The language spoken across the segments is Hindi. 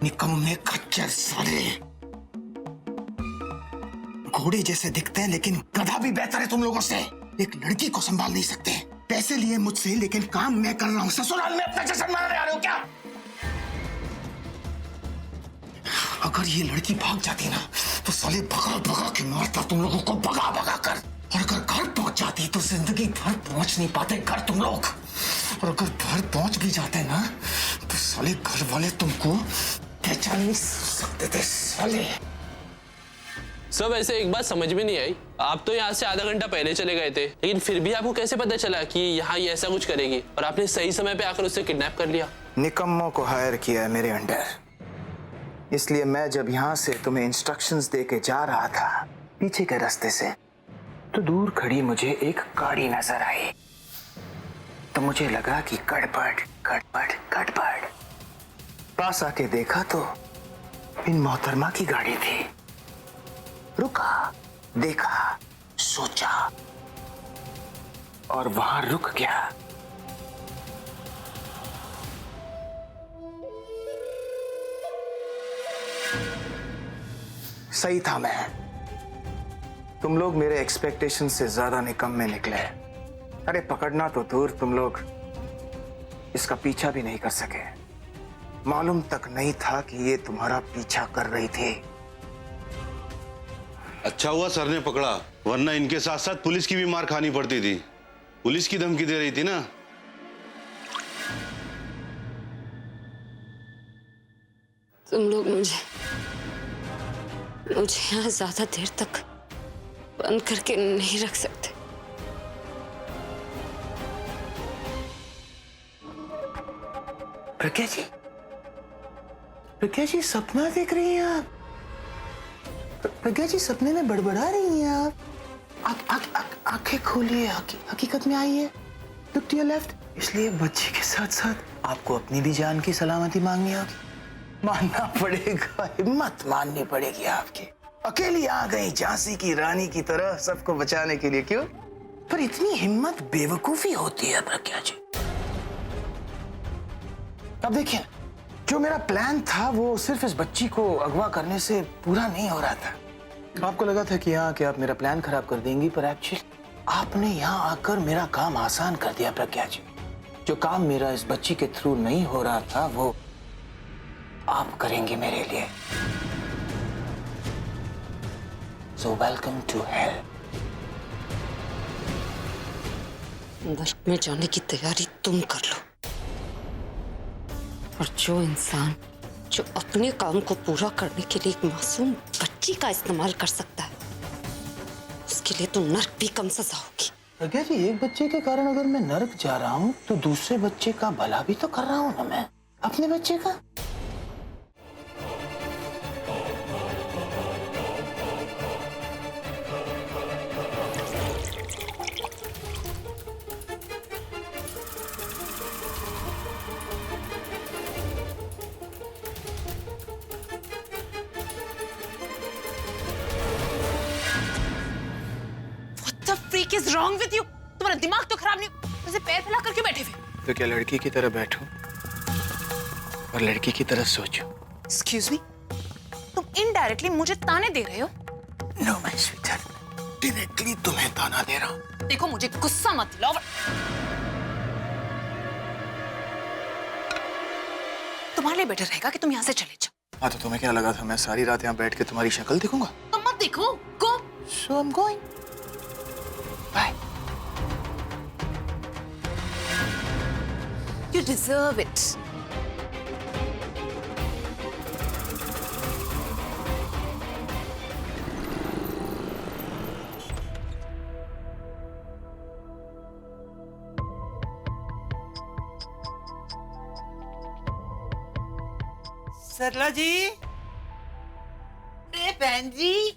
निकम्मे खच्चर साले, घोड़े जैसे दिखते हैं लेकिन गधा भी बेहतर है तुम लोगों से। एक लड़की को संभाल नहीं सकते, पैसे लिए मुझसे लेकिन काम मैं कर रहा हूं। ससुराल में अपना जश्न मनाने आ रहे हो क्या? अगर ये लड़की भाग जाती ना तो साले भगा भगा के मारता तुम लोगों को, भगा भगा कर। और अगर घर पहुंच जाती तो जिंदगी भर पहुंच नहीं पाते घर तुम लोग। और अगर घर पहुंच भी जाते ना तो साले घर वाले तुमको पहचान नहीं सकते थे साले। सर वैसे एक बात समझ में नहीं आई, आप तो यहाँ से आधा घंटा पहले चले गए थे, लेकिन फिर भी आपको कैसे पता चला कि यहाँ ये ऐसा कुछ करेगी और आपने सही समय पे आकर उससे किडनैप कर लिया? निकम्मों को हायर किया है मेरे अंडर, इसलिए मैं जब यहाँ से तुम्हें इंस्ट्रक्शंस दे के जा रहा था पीछे के रास्ते से, तो दूर खड़ी मुझे एक गाड़ी नजर आई। तो मुझे लगा कि गड़बड़ गड़बड़ गड़बड़। पास आके देखा तो इन मोहतरमा की गाड़ी थी। रुका, देखा, सोचा और वहां रुक गया। सही था मैं, तुम लोग मेरे एक्सपेक्टेशन से ज्यादा निकम्मे निकले। अरे पकड़ना तो दूर, तुम लोग इसका पीछा भी नहीं कर सके। मालूम तक नहीं था कि ये तुम्हारा पीछा कर रही थी। अच्छा हुआ सर ने पकड़ा, वरना इनके साथ साथ पुलिस की भी मार खानी पड़ती थी। पुलिस की धमकी दे रही थी ना। तुम लोग मुझे यहाँ ज्यादा देर तक बंद करके नहीं रख सकते। प्रज्ञा जी, प्रज्ञा जी सपना देख रही हैं आप? प्रज्ञा जी सपने में बड़बड़ा रही हैं आप? आंखें खोलिए, हकीकत में आइए। Look to your left. इसलिए बच्चे के साथ साथ आपको अपनी भी जान की सलामती मांगनी होगी। मानना पड़ेगा, हिम्मत माननी पड़ेगी आपकी। अकेली आ गई झांसी की रानी की तरह सबको बचाने के लिए। क्यों? पर इतनी हिम्मत बेवकूफी होती है प्रज्ञा जी। अब देखिए, जो मेरा प्लान था वो सिर्फ इस बच्ची को अगवा करने से पूरा नहीं हो रहा था। आपको लगा था कि यहाँ कि आप मेरा प्लान खराब कर देंगी, पर एक्चुअली आपने यहाँ आकर मेरा काम आसान कर दिया प्रज्ञा जी। जो काम मेरा इस बच्ची के थ्रू नहीं हो रहा था वो आप करेंगे मेरे लिए। So welcome to hell. नर्क में जाने की तैयारी तुम कर लो, और जो इंसान जो अपने काम को पूरा करने के लिए एक मासूम बच्ची का इस्तेमाल कर सकता है, उसके लिए तो नर्क भी कम सजा होगी। प्रज्ञा जी, एक बच्चे के कारण अगर मैं नर्क जा रहा हूँ तो दूसरे बच्चे का भला भी तो कर रहा हूँ ना मैं, अपने बच्चे का। What is wrong with you? तुम्हारा दिमाग तो खराब नहीं? वैसे पैर फैला कर क्यों बैठे हुए? तो क्या लड़की की तरह बैठूं और लड़की की तरह सोचूं? Excuse me? तुम इनडायरेक्टली मुझे ताने दे रहे हो? No, my sweetheart, directly तुम्हें ताना दे रहा हूँ। देखो मुझे गुस्सा मत दिलाओ। तुम्हारे लिए बेटर रहेगा कि तुम यहाँ से चले जाओ। हाँ, तो तुम्हें क्या लगा था मैं सारी रात यहाँ बैठ के तुम्हारी शक्ल देखूंगा? तुम मत देखो, go. So I'm going. Bye. You deserve it. सरला जी, अरे बहन जी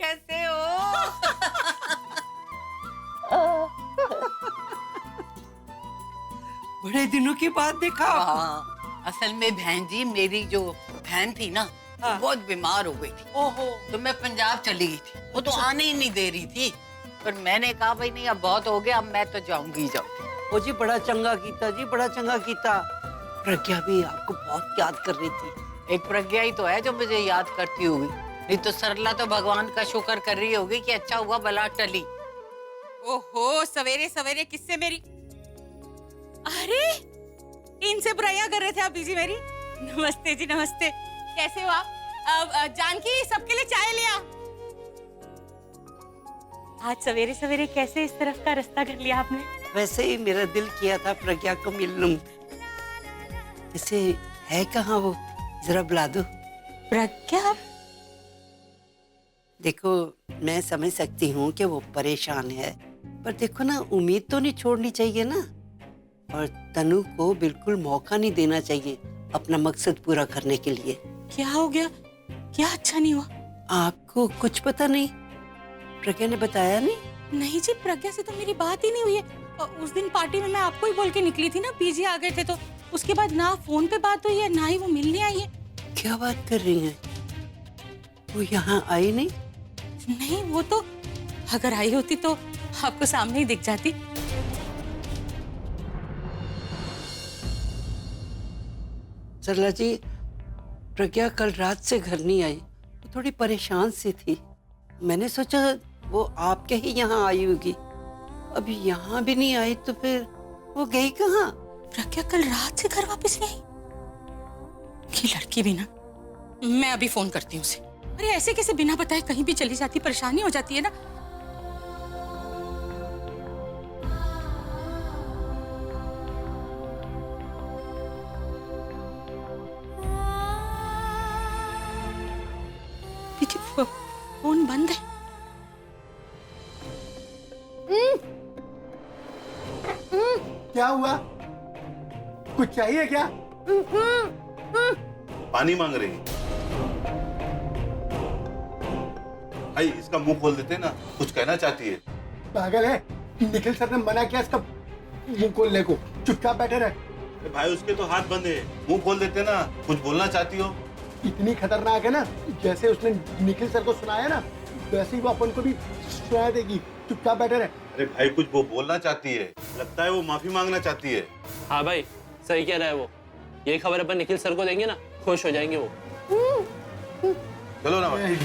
कैसे हो? बड़े दिनों की बात देखा। हाँ, असल में बहन जी मेरी जो बहन थी ना, हाँ। बहुत बीमार हो गई थी। ओहो। तो मैं पंजाब चली गई थी। वो तो आने ही नहीं दे रही थी, पर मैंने कहा भाई नहीं अब बहुत हो गया, अब मैं तो जाऊंगी जाऊंगी। ओ जी बड़ा चंगा कीता जी, बड़ा चंगा कीता। प्रज्ञा भी आपको बहुत याद कर रही थी। एक प्रज्ञा ही तो है जो मुझे याद करती होगी, नहीं तो सरला तो भगवान का शुक्र कर रही होगी कि अच्छा हुआ बला टली। ओहो, सवेरे सवेरे किससे मेरी, अरे इनसे बुराइयां कर रहे थे आप बीजी मेरी। नमस्ते जी, नमस्ते, कैसे हो आप? जानकी, सबके लिए चाय लिया। आज सवेरे सवेरे कैसे इस तरफ का रास्ता कर लिया आपने? वैसे ही मेरा दिल किया था प्रज्ञा को मिल लूं। इसे है कहाँ वो, जरा बुला दो। प्रज्ञा? देखो, मैं समझ सकती हूँ कि वो परेशान है, पर देखो ना, उम्मीद तो नहीं छोड़नी चाहिए ना। और तनु को बिल्कुल मौका नहीं देना चाहिए अपना मकसद पूरा करने के लिए। क्या हो गया? क्या अच्छा नहीं हुआ? आपको कुछ पता नहीं? प्रज्ञा ने बताया नहीं? नहीं जी, प्रज्ञा से तो मेरी बात ही नहीं हुई है। और उस दिन पार्टी में मैं आपको ही बोल के निकली थी ना, पीजी आ गए थे, तो उसके बाद ना फोन पे बात हुई है, ना ही वो मिलने आई है। क्या बात कर रही हैं? वो यहाँ आई नहीं? नहीं, वो तो अगर आई होती तो आपको सामने ही दिख जाती। सरला जी, प्रज्ञा कल रात से घर नहीं आई, वो थोड़ी परेशान सी थी। मैंने सोचा वो आपके ही यहाँ आई होगी। अभी यहाँ भी नहीं आई तो फिर वो गई कहाँ? प्रज्ञा कल रात से घर वापस नहीं आई? ये लड़की भी ना, मैं अभी फोन करती हूँ उसे। अरे ऐसे कैसे बिना बताए कहीं भी चली जाती, परेशानी हो जाती है ना। फोन बंद है। क्या हुआ? कुछ चाहिए क्या? पानी मांग रही। भाई इसका मुंह खोल देते ना, कुछ कहना चाहती है। पागल है? निखिल सर ने मना किया इसका मुंह खोलने को, चुपचाप बैठे रहे। भाई उसके तो हाथ बंद है, मुंह खोल देते ना, कुछ बोलना चाहती हो। इतनी खतरनाक है ना, जैसे उसने निखिल सर को सुनाया ना, वैसे ही वो अपन को भी सुना देगी। चुपचाप बैठे रहे। अरे भाई कुछ वो बोलना चाहती है, लगता है वो माफी मांगना चाहती है। हाँ भाई, सही कह रहा है वो। ये खबर अपन निखिल सर को देंगे ना, खुश हो जाएंगे वो। चलो ना भाई।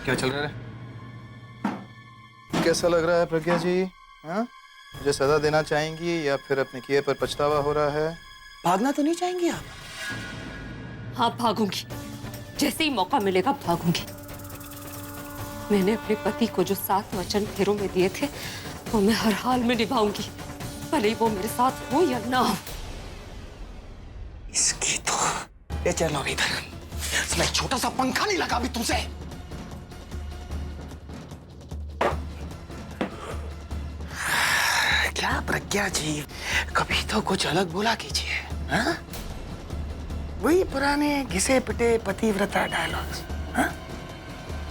क्या चल रहा है? कैसा लग रहा है प्रज्ञा जी? हाँ, मुझे सजा देना चाहेंगी या फिर अपने किए पर पछतावा हो रहा है? भागना तो नहीं चाहेंगी आप? हाँ, भागूंगी। जैसे ही मौका मिलेगा भागूंगी। मैंने अपने पति को जो 7 वचन फेरों में दिए थे, वो मैं हर हाल में निभाऊंगी, भले ही वो मेरे साथ हो या ना हो। इसकी तो ये चलो इधर, इसमें छोटा सा पंखा नहीं लगा अभी तुमसे। क्या प्रज्ञा जी, कभी तो कुछ अलग बोला कीजिए। हाँ? वही पुराने घिसे पिटे पतिव्रता डायलॉग्स। हाँ?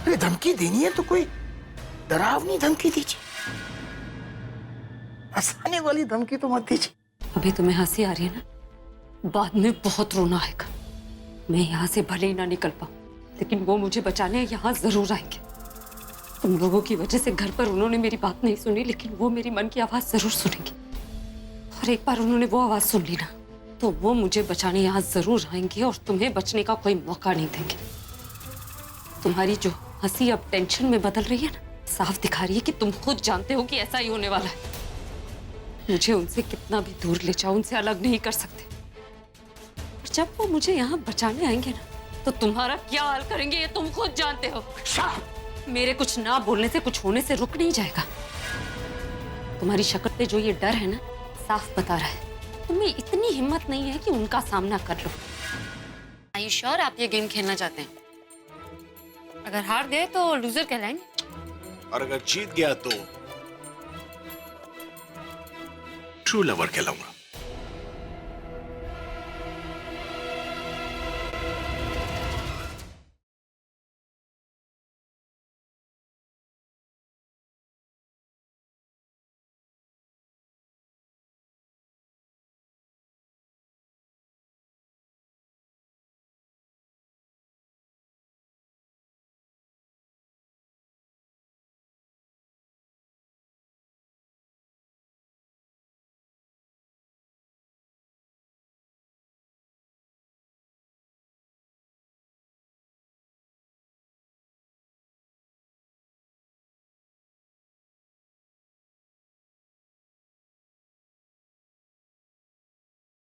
अरे धमकी देनी है तो कोई डरावनी धमकी दीजिए, हंसाने वाली धमकी तो मत दीजिए। अभी तुम्हें हंसी आ रही है ना, बाद में बहुत रोना आएगा। मैं यहाँ से भले ही ना निकल पाऊं, लेकिन वो मुझे बचाने यहाँ जरूर आएंगे। तुम लोगों की वजह से घर पर उन्होंने मेरी बात नहीं सुनी, लेकिन वो मेरी मन की आवाज जरूर सुनेंगे। और एक बार उन्होंने वो आवाज सुन ली ना, तो वो मुझे बचाने यहाँ जरूर आएंगे और तुम्हें बचने का कोई मौका नहीं देंगे। तुम्हारी जो हंसी अब टेंशन में बदल रही है ना, साफ दिखा रही है कि तुम खुद जानते हो कि ऐसा ही होने वाला है। मुझे उनसे कितना भी दूर ले जाओ, उनसे अलग नहीं कर सकते। और जब वो मुझे यहाँ बचाने आएंगे ना, तो तुम्हारा क्या हाल करेंगे ये तुम खुद जानते हो। मेरे कुछ ना बोलने से कुछ होने से रुक नहीं जाएगा। तुम्हारी शक्ल पे जो ये डर है ना, साफ बता रहा है तुम्हें इतनी हिम्मत नहीं है कि उनका सामना कर लो। Are you sure आप ये गेम खेलना चाहते हैं? अगर हार गए तो लूजर कहलाएंगे, और अगर जीत गया तो ट्रू लवर कहलाऊंगा।